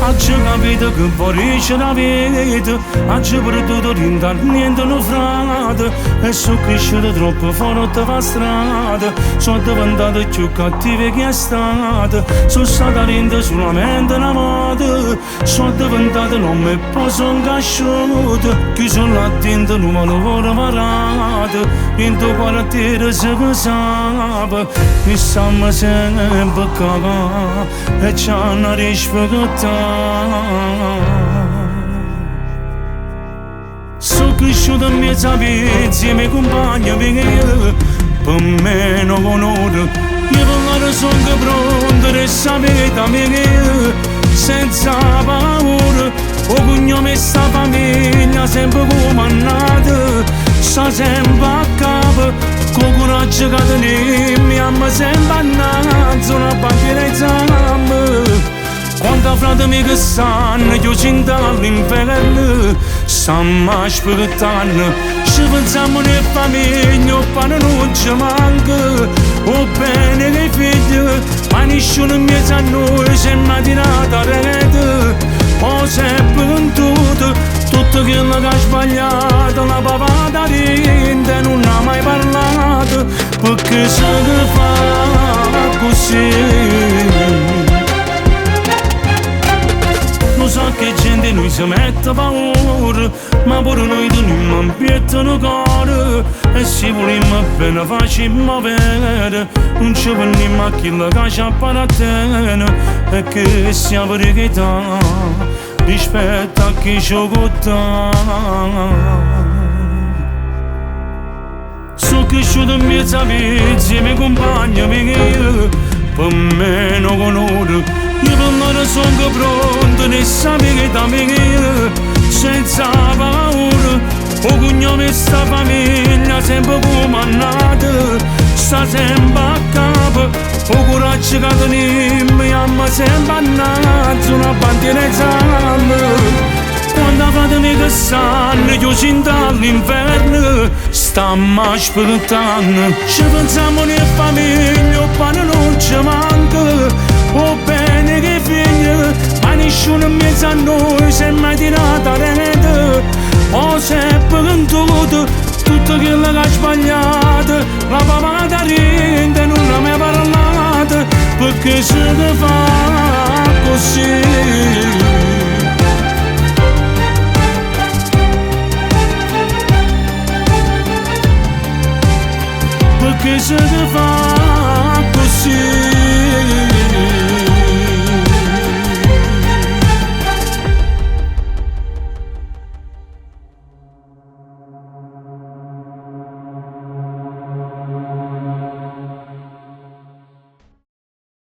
Oggi capito che vorrei la vita, oggi perduto rintar niente non frate, e sono cresciuto troppo forte per strada, sono diventato più cattivo che è stato, sono stato rinto solamente una volta, sono diventato non mi posso incasciuto, chiuso là dentro non me lo vuole parato, in tuo quartiere si pensava, mi stiamo sempre cagando, e ci hanno rispettato. Sono cresciuto in mezzo a pezzi e miei compagni perché per me non onore. Io parlare sono pronto e sapete perché senza paura. O cognome e sta famiglia sempre comandata, sta sempre a capo, con coraggio che tenemmi, amma sempre annanzi una bandiera in zampe. Quando frate miei che stanno, io cinto all'inferno, stiamo aspettando, ci pensiamo nelle famiglie, o pane non ci manca, o bene che i figli, ma nessuno in mezzo a noi si è mai tirato a rete, o si è pentuto, tutto quello che ha sbagliato, la papata rinde non ha mai parlato, perché se ne fa così. Lo so che gente noi si mette paura, ma pure noi teniamo un pietto nel cuore, e se vogliamo bene facciamo vedere, non ci veniamo a chi che ci appartiene, e che sia verità rispetto a chi ci conta. Sono cresciuto in mezzo a pezzi e miei compagni perché per me non onore. Io parlare sono pronto e sapere da me senza paura. O cognome sta famiglia sempre comandata, sta sempre a capo, o coraggio che tenemmi, amma sempre annanzi una bandiera in zampe. Quando fatemi che sanno, io cinto all'inferno, stiamo aspettando, ci pensiamo nelle famiglie, o pane non ci manca, o bene che figli, ma nessuno in mezzo a noi si è mai tirato a rete, o si è pentuto, tutto quello che ha sbagliato, la papata rinde non ha mai parlato, perché se ne fa così. Perché se ne fa così.